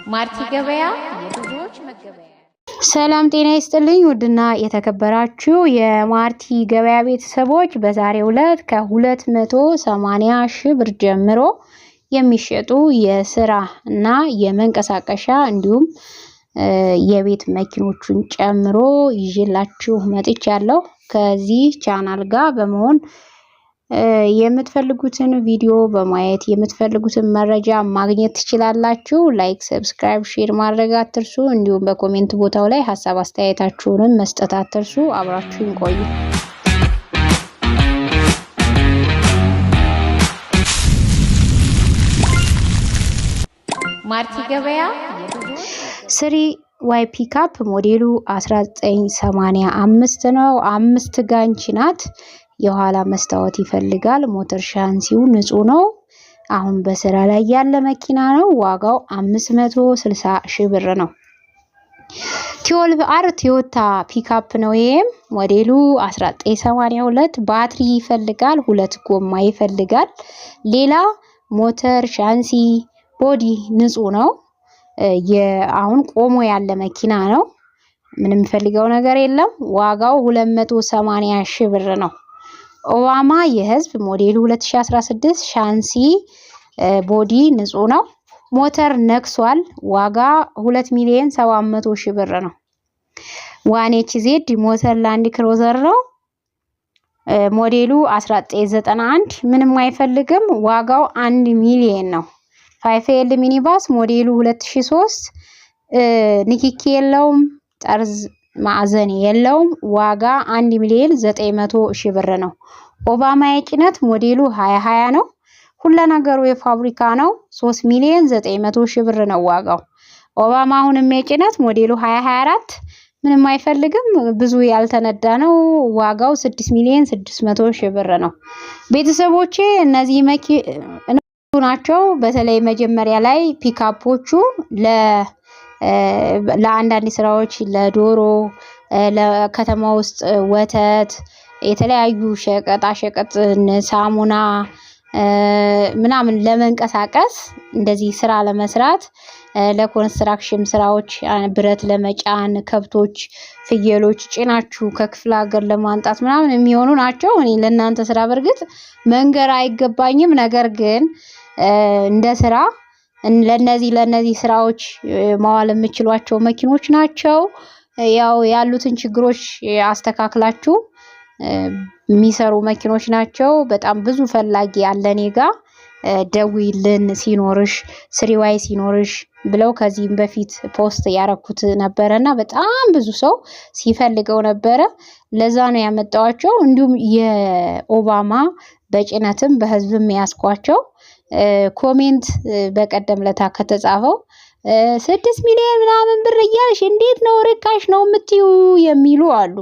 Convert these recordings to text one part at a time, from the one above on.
ማርቲ ገበያ የብዙዎች መገበያ። ሰላም ጤና ይስጥልኝ ውድና የተከበራችሁ የማርቲ ገበያ ቤተሰቦች፣ በዛሬው ዕለት ከ280 ሺህ ብር ጀምሮ የሚሸጡ የስራ እና የመንቀሳቀሻ እንዲሁም የቤት መኪኖችን ጨምሮ ይዤላችሁ መጥቻለሁ። ከዚህ ቻናል ጋር በመሆን የምትፈልጉትን ቪዲዮ በማየት የምትፈልጉትን መረጃ ማግኘት ትችላላችሁ። ላይክ፣ ሰብስክራይብ፣ ሼር ማድረግ አትርሱ። እንዲሁም በኮሜንት ቦታው ላይ ሐሳብ አስተያየታችሁን መስጠት አትርሱ። አብራችሁን ቆዩ። ማርቲ ገበያ ስሪ ዋይ ፒካፕ ሞዴሉ 1985 ነው። 5 ጋንች ናት። የኋላ መስታወት ይፈልጋል። ሞተር ሻንሲው ንጹህ ነው። አሁን በስራ ላይ ያለ መኪና ነው። ዋጋው 560 ሺህ ብር ነው። ቲዮልቭ አር ቶዮታ ፒካፕ ነው። ይሄም ሞዴሉ 1982 ባትሪ ይፈልጋል። 2 ጎማ ይፈልጋል። ሌላ ሞተር ሻንሲ ቦዲ ንጹህ ነው። አሁን ቆሞ ያለ መኪና ነው። ምንም ፈልገው ነገር የለም። ዋጋው 280 ሺህ ብር ነው። ኦባማ የህዝብ ሞዴሉ 2016 ሻንሲ ቦዲ ንጹህ ነው። ሞተር ነክሷል። ዋጋ 2,700,000 ሺህ ብር ነው። ዋን ኤችዜድ ሞተር ላንድ ክሩዘር ነው። ሞዴሉ 1991 ምንም አይፈልግም። ዋጋው 1 ሚሊዮን ነው። 5ኤል ሚኒባስ ሞዴሉ 2003 ንኪኪ የለውም፣ ጠርዝ ማዕዘን የለውም። ዋጋ 1,900,000 ሺህ ብር ነው። ኦባማ የጭነት ሞዴሉ 2020 ነው። ሁሉ ነገሩ የፋብሪካ ነው። 3,900,000 ሺህ ብር ነው ዋጋው። ኦባማ አሁንም የጭነት ሞዴሉ 2024 ምንም አይፈልግም፣ ብዙ ያልተነዳ ነው። ዋጋው 6,600,000 ሺህ ብር ነው። ቤተሰቦቼ እነዚህ ናቸው። በተለይ መጀመሪያ ላይ ፒካፖቹ ለአንዳንድ ስራዎች ለዶሮ፣ ለከተማ ውስጥ ወተት፣ የተለያዩ ሸቀጣ ሸቀጥ፣ ሳሙና ምናምን ለመንቀሳቀስ እንደዚህ ስራ ለመስራት፣ ለኮንስትራክሽን ስራዎች ብረት ለመጫን፣ ከብቶች፣ ፍየሎች ጭናችሁ ከክፍለ ሀገር ለማንጣት ምናምን የሚሆኑ ናቸው። እኔ ለእናንተ ስራ በርግጥ መንገር አይገባኝም። ነገር ግን እንደ ስራ ለነዚህ ስራዎች ማዋል የምችሏቸው መኪኖች ናቸው። ያው ያሉትን ችግሮች አስተካክላችሁ የሚሰሩ መኪኖች ናቸው። በጣም ብዙ ፈላጊ ያለ እኔጋ ደውይልን ሲኖርሽ፣ ስሪዋይ ሲኖርሽ ብለው ከዚህም በፊት ፖስት ያረኩት ነበረና በጣም ብዙ ሰው ሲፈልገው ነበረ። ለዛ ነው ያመጣዋቸው። እንዲሁም የኦባማ በጭነትም በህዝብም ያስኳቸው ኮሜንት በቀደም ለታ ከተጻፈው 6 ሚሊዮን ምናምን ብር እያልሽ እንዴት ነው ርካሽ ነው የምትዩ የሚሉ አሉ።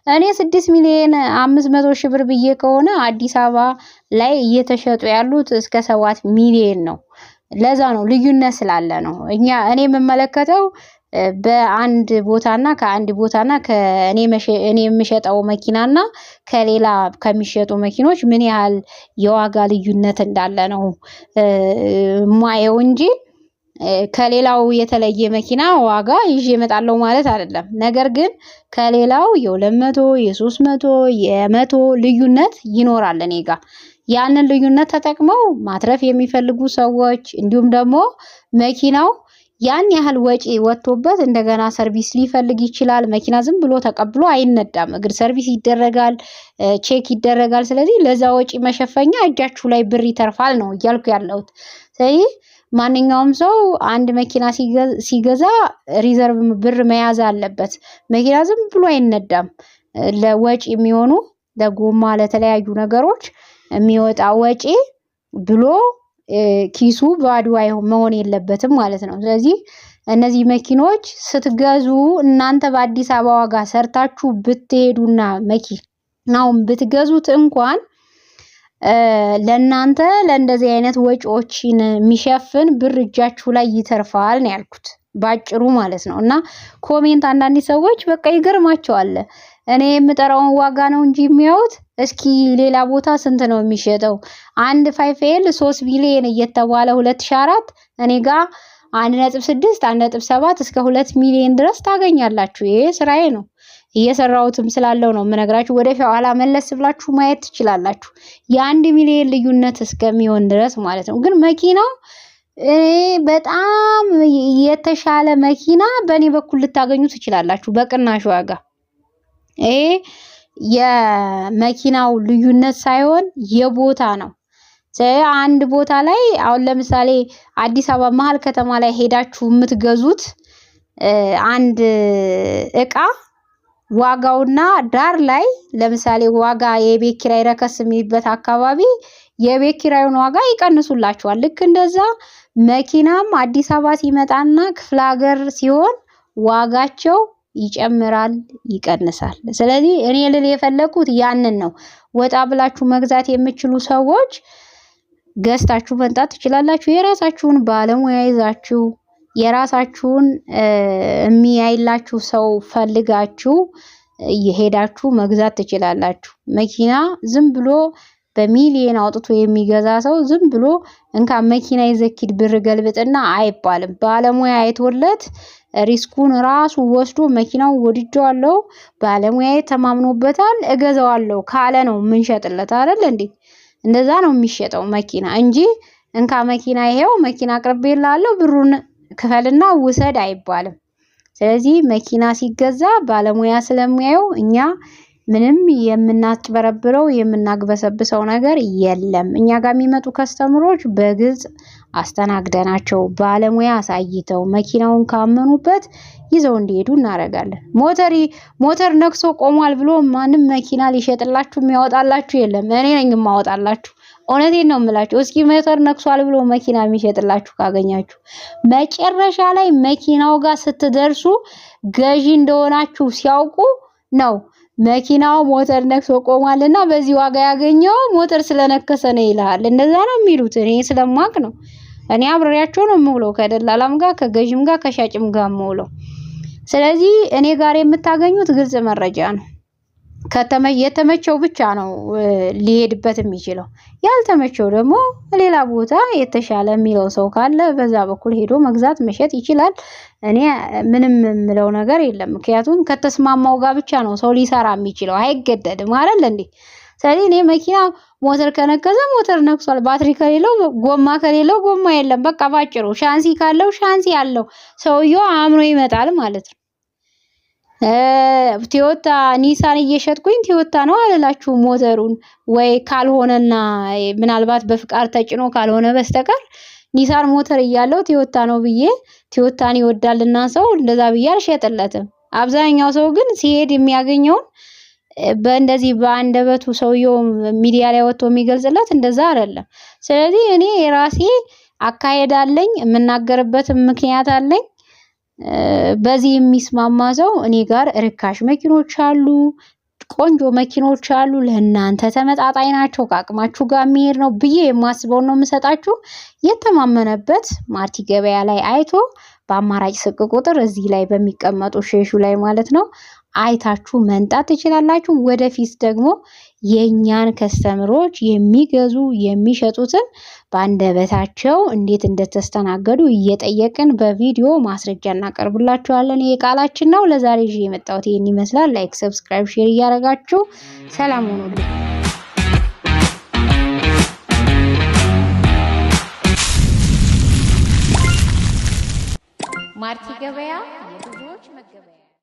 እኔ 6,500,000 ብር ብዬ ከሆነ አዲስ አበባ ላይ እየተሸጡ ያሉት እስከ 7 ሚሊዮን ነው። ለዛ ነው ልዩነት ስላለ ነው። እኔ የምመለከተው በአንድ ቦታና ከአንድ ቦታና ከእኔ የምሸጠው መኪናና ከሌላ ከሚሸጡ መኪኖች ምን ያህል የዋጋ ልዩነት እንዳለ ነው ማየው እንጂ ከሌላው የተለየ መኪና ዋጋ ይዤ እመጣለሁ ማለት አይደለም። ነገር ግን ከሌላው የ200 የ300 የ100 ልዩነት ይኖራል እኔ ጋር። ያንን ልዩነት ተጠቅመው ማትረፍ የሚፈልጉ ሰዎች እንዲሁም ደግሞ መኪናው ያን ያህል ወጪ ወጥቶበት እንደገና ሰርቪስ ሊፈልግ ይችላል። መኪና ዝም ብሎ ተቀብሎ አይነዳም። እግር ሰርቪስ ይደረጋል፣ ቼክ ይደረጋል። ስለዚህ ለዛ ወጪ መሸፈኛ እጃችሁ ላይ ብር ይተርፋል ነው እያልኩ ያለሁት። ስለዚህ ማንኛውም ሰው አንድ መኪና ሲገዛ ሪዘርቭ ብር መያዝ አለበት። መኪና ዝም ብሎ አይነዳም። ለወጪ የሚሆኑ ለጎማ፣ ለተለያዩ ነገሮች የሚወጣ ወጪ ብሎ ኪሱ ባዶ መሆን የለበትም ማለት ነው። ስለዚህ እነዚህ መኪኖች ስትገዙ እናንተ በአዲስ አበባ ዋጋ ሰርታችሁ ብትሄዱና መኪናውን ብትገዙት እንኳን ለእናንተ ለእንደዚህ አይነት ወጪዎችን የሚሸፍን ብር እጃችሁ ላይ ይተርፋል ነው ያልኩት። ባጭሩ ማለት ነው። እና ኮሜንት አንዳንድ ሰዎች በቃ ይገርማቸዋል። እኔ የምጠራውን ዋጋ ነው እንጂ የሚያዩት እስኪ ሌላ ቦታ ስንት ነው የሚሸጠው? አንድ 5L 3 ሚሊዮን እየተባለ 2004 እኔ ጋር 1.6 1.7 እስከ 2 ሚሊዮን ድረስ ታገኛላችሁ። ይሄ ስራዬ ነው። እየሰራሁትም ስላለው ነው የምነግራችሁ። ወደ ኋላ መለስ ብላችሁ ማየት ትችላላችሁ። የ1 ሚሊዮን ልዩነት እስከሚሆን ድረስ ማለት ነው። ግን መኪናው በጣም የተሻለ መኪና በእኔ በኩል ልታገኙ ትችላላችሁ በቅናሽ ዋጋ። ይሄ የመኪናው ልዩነት ሳይሆን የቦታ ነው። አንድ ቦታ ላይ አሁን ለምሳሌ አዲስ አበባ መሀል ከተማ ላይ ሄዳችሁ የምትገዙት አንድ እቃ ዋጋውና ዳር ላይ ለምሳሌ ዋጋ የቤት ኪራይ ረከስ የሚልበት አካባቢ የቤት ኪራዩን ዋጋ ይቀንሱላችኋል። ልክ እንደዛ መኪናም አዲስ አበባ ሲመጣና ክፍለ ሀገር ሲሆን ዋጋቸው ይጨምራል፣ ይቀንሳል። ስለዚህ እኔ ልል የፈለኩት ያንን ነው። ወጣ ብላችሁ መግዛት የምትችሉ ሰዎች ገዝታችሁ መምጣት ትችላላችሁ። የራሳችሁን ባለሙያ ይዛችሁ የራሳችሁን የሚያይላችሁ ሰው ፈልጋችሁ እየሄዳችሁ መግዛት ትችላላችሁ። መኪና ዝም ብሎ በሚሊዮን አውጥቶ የሚገዛ ሰው ዝም ብሎ እንካ መኪና ይዘኪድ ብር ገልብጥና አይባልም። ባለሙያ አይቶለት ሪስኩን ራሱ ወስዶ መኪናው ወድጄዋለሁ ባለሙያ ተማምኖበታል እገዛዋለሁ ካለ ነው የምንሸጥለት አይደል እንዴ? እንደዛ ነው የሚሸጠው መኪና እንጂ እንካ መኪና ይሄው መኪና አቅርቤልሃለሁ ብሩን ክፈልና ውሰድ አይባልም። ስለዚህ መኪና ሲገዛ ባለሙያ ስለሚያየው እኛ ምንም የምናጭበረብረው የምናግበሰብሰው ነገር የለም። እኛ ጋር የሚመጡ ከስተምሮች በግልጽ አስተናግደናቸው ባለሙያ አሳይተው መኪናውን ካመኑበት ይዘው እንዲሄዱ እናደርጋለን። ሞተር ነክሶ ቆሟል ብሎ ማንም መኪና ሊሸጥላችሁ የሚያወጣላችሁ የለም። እኔ ነኝ የማወጣላችሁ። እውነቴን ነው የምላችሁ። እስኪ ሞተር ነክሷል ብሎ መኪና የሚሸጥላችሁ ካገኛችሁ መጨረሻ ላይ መኪናው ጋር ስትደርሱ ገዢ እንደሆናችሁ ሲያውቁ ነው መኪናው ሞተር ነክሶ ቆሟልና በዚህ ዋጋ ያገኘው ሞተር ስለነከሰ ነው ይላል። እንደዛ ነው የሚሉት። እኔ ስለማቅ ነው። እኔ አብሬያቸው ነው የምውለው ከደላላም ጋር ከገዥም ጋር ከሻጭም ጋር የምውለው። ስለዚህ እኔ ጋር የምታገኙት ግልጽ መረጃ ነው። የተመቸው ብቻ ነው ሊሄድበት የሚችለው። ያልተመቸው ደግሞ ሌላ ቦታ የተሻለ የሚለው ሰው ካለ በዛ በኩል ሄዶ መግዛት መሸጥ ይችላል። እኔ ምንም የምለው ነገር የለም። ምክንያቱም ከተስማማው ጋር ብቻ ነው ሰው ሊሰራ የሚችለው፣ አይገደድም አይደል እንዴ? ስለዚህ እኔ መኪና ሞተር ከነከሰ ሞተር ነክሷል፣ ባትሪ ከሌለው ጎማ ከሌለው ጎማ የለም። በቃ ባጭሩ ሻንሲ ካለው ሻንሲ ያለው ሰውየው አምኖ ይመጣል ማለት ነው። ቶዮታ ኒሳን እየሸጥኩኝ ቶዮታ ነው አልላችሁ ሞተሩን ወይ ካልሆነና ምናልባት በፍቃድ ተጭኖ ካልሆነ በስተቀር ኒሳን ሞተር እያለው ቶዮታ ነው ብዬ ቶዮታን ይወዳልና ሰው እንደዛ ብዬ አልሸጥለትም። አብዛኛው ሰው ግን ሲሄድ የሚያገኘውን በእንደዚህ በአንደበቱ ሰውየው ሚዲያ ላይ ወጥቶ የሚገልጽለት እንደዛ አይደለም። ስለዚህ እኔ የራሴ አካሄድ አለኝ፣ የምናገርበት ምክንያት አለኝ። በዚህ የሚስማማ ሰው እኔ ጋር ርካሽ መኪኖች አሉ፣ ቆንጆ መኪኖች አሉ፣ ለእናንተ ተመጣጣኝ ናቸው፣ ከአቅማችሁ ጋር የሚሄድ ነው ብዬ የማስበው ነው የምሰጣችሁ። የተማመነበት ማርቲ ገበያ ላይ አይቶ በአማራጭ ስልክ ቁጥር እዚህ ላይ በሚቀመጡ ሼሹ ላይ ማለት ነው አይታችሁ መንጣት ትችላላችሁ። ወደፊት ደግሞ የኛን ከስተምሮች የሚገዙ የሚሸጡትን በአንደበታቸው እንዴት እንደተስተናገዱ እየጠየቅን በቪዲዮ ማስረጃ እናቀርብላችኋለን። ይሄ ቃላችን ነው። ለዛሬ ይዤ የመጣሁት ይሄን ይመስላል። ላይክ፣ ሰብስክራይብ፣ ሼር እያደረጋችሁ ሰላም ሁኑልኝ። ማርቲ ገበያ የብዙዎች መገበያ